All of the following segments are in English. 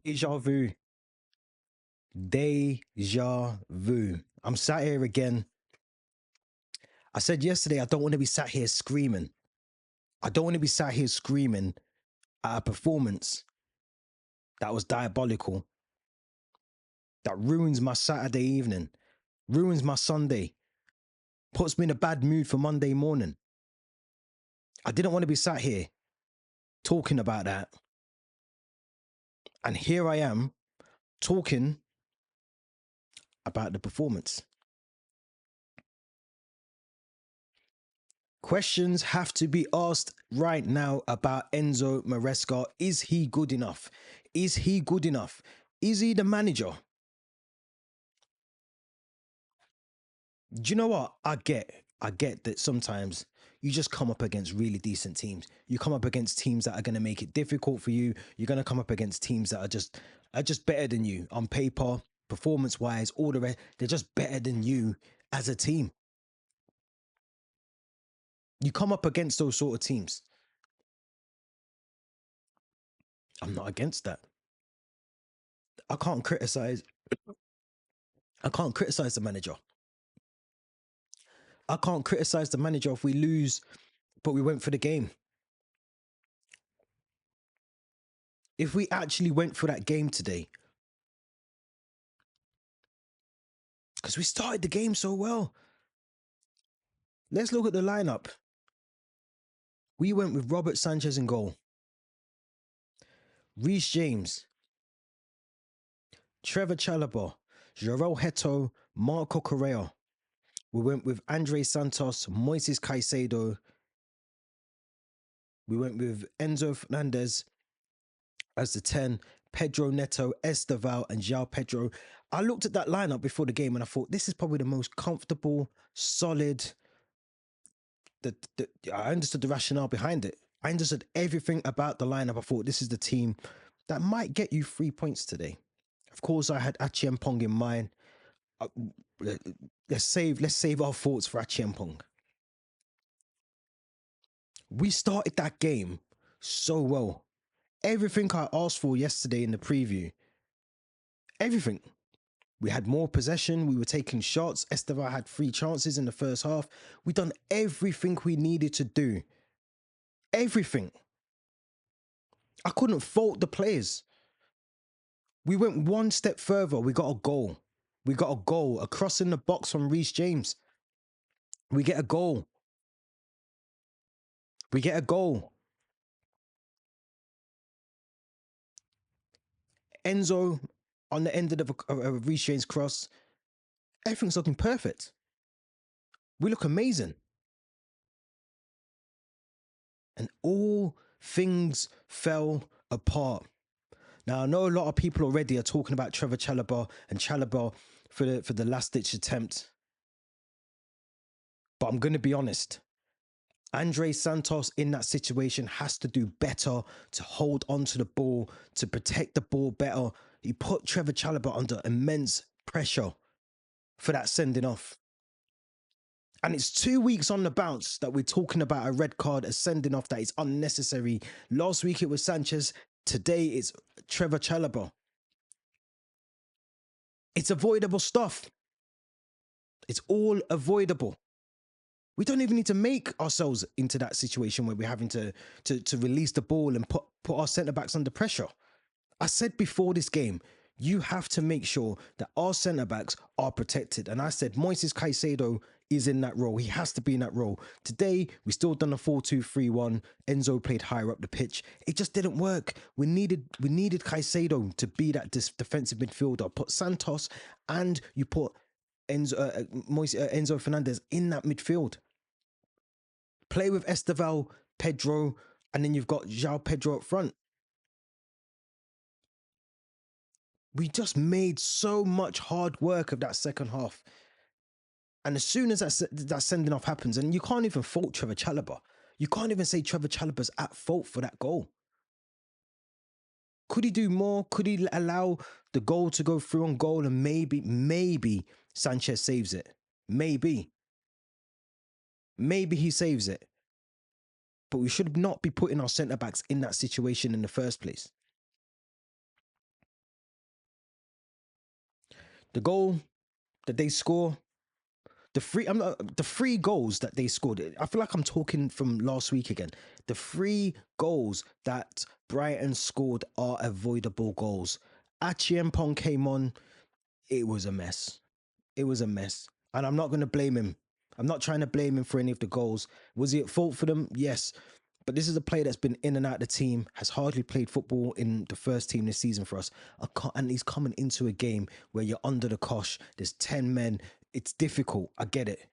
Deja vu. Deja vu. I'm sat here again. I said yesterday, I don't want to be sat here screaming. I don't want to be sat here screaming at a performance that was diabolical, that ruins my Saturday evening, ruins my Sunday, puts me in a bad mood for Monday morning. I didn't want to be sat here talking about that. And here I am talking about the performance. Questions have to be asked right now about Enzo Maresca. Is he good enough? Is he good enough? Is he the manager? Do you know what? I get that sometimes you just come up against really decent teams. You come up against teams that are going to make it difficult for you. You're going to come up against teams that are just better than you on paper, performance wise, all the rest. They're just better than you as a team. You come up against those sort of teams. I'm not against that. I can't criticize the manager. I can't criticize the manager if we lose, but we went for the game. If we actually went for that game today, because we started the game so well. Let's look at the lineup. We went with Robert Sanchez in goal, Reece James, Trevor Chalobah, Joel Heto, Marco Correa. We went with Andre Santos, Moises Caicedo. We went with Enzo Fernandez as the 10, Pedro Neto, Esteval, and João Pedro. I looked at that lineup before the game and I thought, this is probably the most comfortable, solid. I understood the rationale behind it. I understood everything about the lineup. I thought, this is the team that might get you 3 points today. Of course, I had Achiampong in mind. Let's save our thoughts for Achiampong. We started that game so well. Everything I asked for yesterday in the preview, everything. We had more possession. We were taking shots. Esteval had 3 chances in the first half. We done everything we needed to do. Everything. I couldn't fault the players. We went one step further. We got a goal. We got a goal. A cross in the box from Reece James. We get a goal. We get a goal. Enzo on the end of the Reece James cross. Everything's looking perfect. We look amazing. And all things fell apart. Now, I know a lot of people already are talking about Trevor Chalobah and Chalobah for the last-ditch attempt. But I'm going to be honest. Andre Santos in that situation has to do better to hold onto the ball, to protect the ball better. He put Trevor Chalobah under immense pressure for that sending off. And it's 2 weeks on the bounce that we're talking about a red card, a sending off that is unnecessary. Last week it was Sanchez. Today it's Trevor Chalobah. It's avoidable stuff. It's all avoidable. We don't even need to make ourselves into that situation where we're having to release the ball and put our centre-backs under pressure. I said before this game, you have to make sure that our centre-backs are protected. And I said Moises Caicedo is in that role. He has to be in that role. Today, we still done a 4-2-3-1. Enzo played higher up the pitch. It just didn't work. We needed Caicedo to be that defensive midfielder. Put Santos and you put Enzo Fernandez in that midfield. Play with Esteval, Pedro, and then you've got João Pedro up front. We just made so much hard work of that second half. And as soon as that sending off happens, and you can't even fault Trevor Chalobah. You can't even say Trevor Chalobah's at fault for that goal. Could he do more? Could he allow the goal to go through on goal and maybe Sanchez saves it? Maybe he saves it. But we should not be putting our centre-backs in that situation in the first place. The goal that they score, the three goals that they scored. I feel like I'm talking from last week again. The 3 goals that Brighton scored are avoidable goals. Achiempong came on. It was a mess. It was a mess. And I'm not going to blame him. I'm not trying to blame him for any of the goals. Was he at fault for them? Yes. But this is a player that's been in and out of the team, has hardly played football in the first team this season for us. And he's coming into a game where you're under the cosh. There's 10 men. It's difficult. I get it.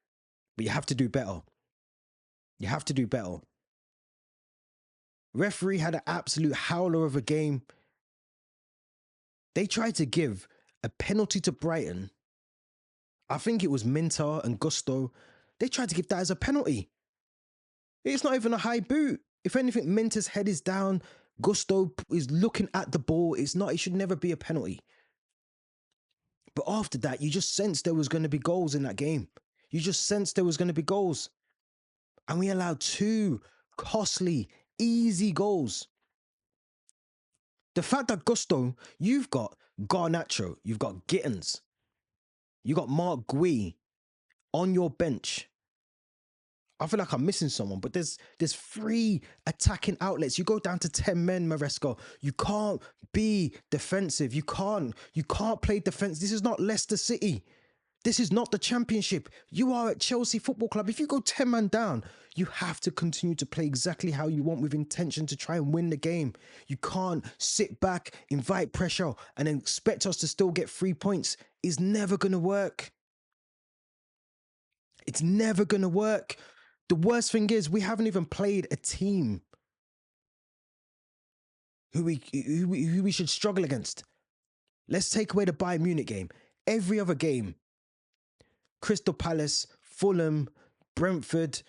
But you have to do better. You have to do better. Referee had an absolute howler of a game. They tried to give a penalty to Brighton. I think it was Minter and Gusto. They tried to give that as a penalty. It's not even a high boot. If anything, Minter's head is down. Gusto is looking at the ball. It's not. It should never be a penalty. But after that, you just sensed there was going to be goals in that game. You just sensed there was going to be goals. And we allowed 2 costly, easy goals. The fact that Gusto, you've got Garnacho, you've got Gittins, you got Mark Gui on your bench. I feel like I'm missing someone, but there's 3 attacking outlets. You go down to 10 men, Maresca. You can't be defensive. You can't play defense. This is not Leicester City. This is not the Championship. You are at Chelsea Football Club. If you go 10 man down, you have to continue to play exactly how you want with intention to try and win the game. You can't sit back, invite pressure, and then expect us to still get 3 points. It's never going to work. It's never going to work. The worst thing is we haven't even played a team who we should struggle against. Let's take away the Bayern Munich game. Every other game, Crystal Palace, Fulham, Brentford,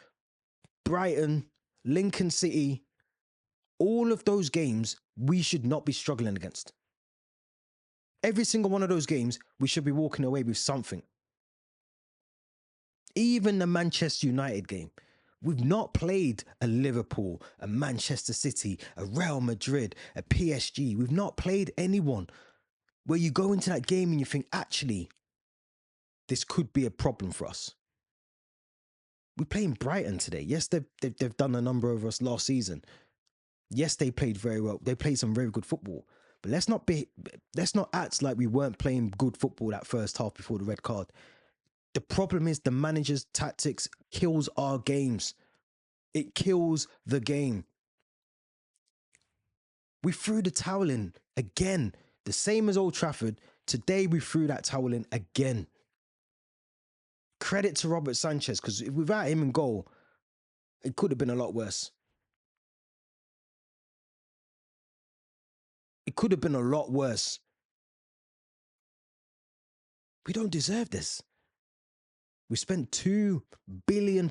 Brighton, Lincoln City, all of those games we should not be struggling against. Every single one of those games, we should be walking away with something. Even the Manchester United game. We've not played a Liverpool, a Manchester City, a Real Madrid, a PSG. We've not played anyone where you go into that game and you think, actually, this could be a problem for us. We're playing Brighton today. Yes, they've done a number of us last season. Yes, they played very well. They played some very good football. But let's not act like we weren't playing good football that first half before the red card. The problem is the manager's tactics kills our games. It kills the game. We threw the towel in again. The same as Old Trafford. Today we threw that towel in again. Credit to Robert Sanchez, because without him in goal, it could have been a lot worse. It could have been a lot worse. We don't deserve this. We spent £2 billion.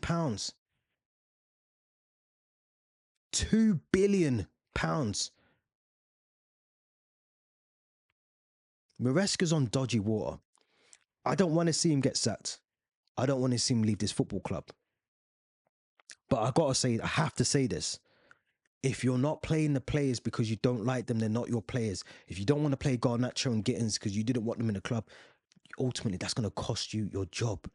£2 billion. Maresca's on dodgy water. I don't want to see him get sacked. I don't want to see him leave this football club. But I have to say this. If you're not playing the players because you don't like them, they're not your players. If you don't want to play Garnacho and Gittins because you didn't want them in the club, ultimately that's going to cost you your job.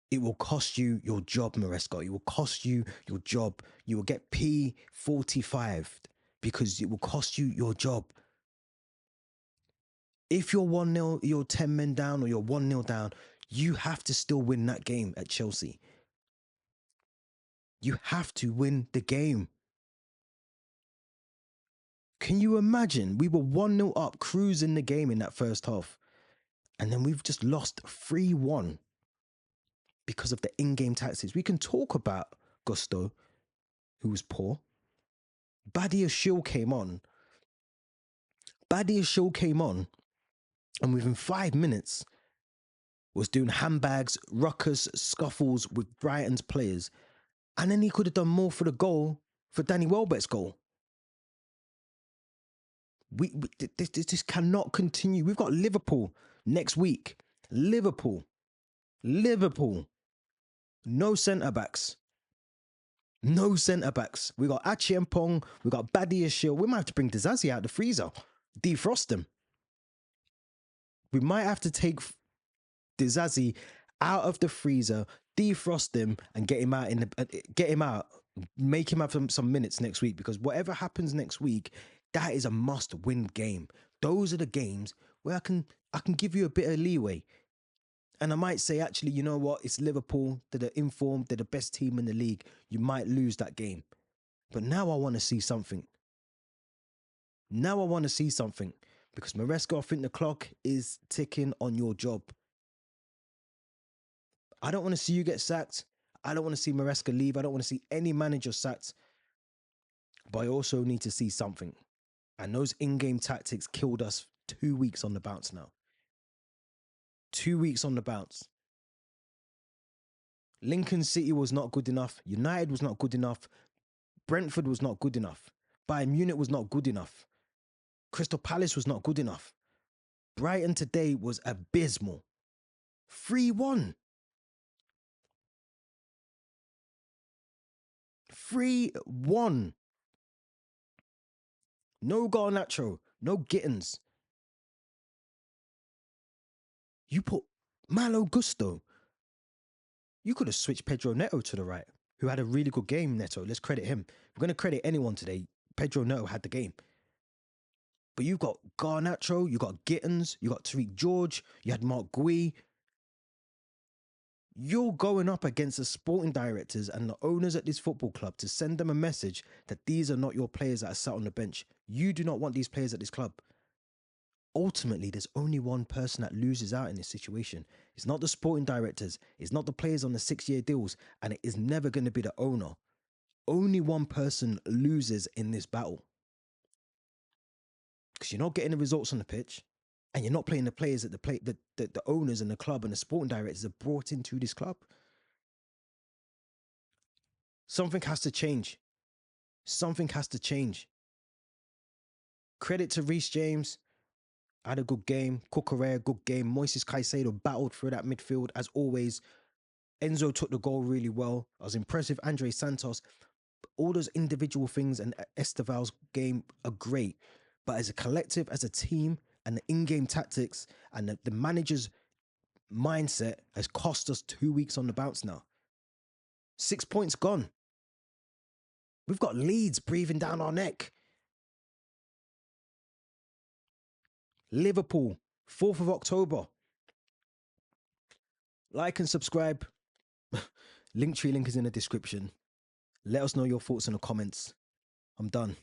It will cost you your job, Maresca. It will cost you your job. You will get P45 because it will cost you your job. If you're 1-0, you're 10 men down or you're 1-0 down, you have to still win that game at Chelsea. You have to win the game. Can you imagine? We were 1-0 up, cruising the game in that first half. And then we've just lost 3-1 because of the in-game tactics. We can talk about Gusto, who was poor. Badia Shil came on. And within 5 minutes was doing handbags, ruckus, scuffles with Brighton's players. And then he could have done more for the goal, for Danny Welbeck's goal. This cannot continue. We've got Liverpool next week. Liverpool. No centre-backs. We got Achiempong. We got Badia Shil. We might have to bring Dizazi out the freezer. Defrost them. We might have to take Dizazi out of the freezer, defrost him, and get him out make him have some minutes next week, because whatever happens next week, that is a must-win game. Those are the games where I can give you a bit of leeway. And I might say, actually, you know what? It's Liverpool. They're the informed. They're the best team in the league. You might lose that game. But now I want to see something. Now I want to see something. Because Maresca, I think the clock is ticking on your job. I don't want to see you get sacked. I don't want to see Maresca leave. I don't want to see any manager sacked. But I also need to see something. And those in-game tactics killed us 2 weeks on the bounce now. 2 weeks on the bounce. Lincoln City was not good enough. United was not good enough. Brentford was not good enough. Bayern Munich was not good enough. Crystal Palace was not good enough. Brighton today was abysmal. 3-1. 3-1. No Garnacho. No Gittins. You put Malo Gusto. You could have switched Pedro Neto to the right, who had a really good game, Neto. Let's credit him. If we're going to credit anyone today, Pedro Neto had the game. But you've got Garnacho, you got Gittins, you got Tariq George, you had Mark Gui. You're going up against the sporting directors and the owners at this football club to send them a message that these are not your players that are sat on the bench. You do not want these players at this club. Ultimately, there's only one person that loses out in this situation. It's not the sporting directors. It's not the players on the 6-year deals. And it is never going to be the owner. Only one person loses in this battle. Because you're not getting the results on the pitch. And you're not playing the players that the owners and the club and the sporting directors have brought into this club. Something has to change. Something has to change. Credit to Reece James. Had a good game. Cucurella, good game. Moises Caicedo battled through that midfield as always. Enzo took the goal really well. I was impressed with Andre Santos. All those individual things and Esteval's game are great. But as a collective, as a team, and the in-game tactics and the manager's mindset has cost us 2 weeks on the bounce now. 6 points gone. We've got Leeds breathing down our neck. Liverpool, 4th of October. Like and subscribe. Linktree link is in the description. Let us know your thoughts in the comments. I'm done.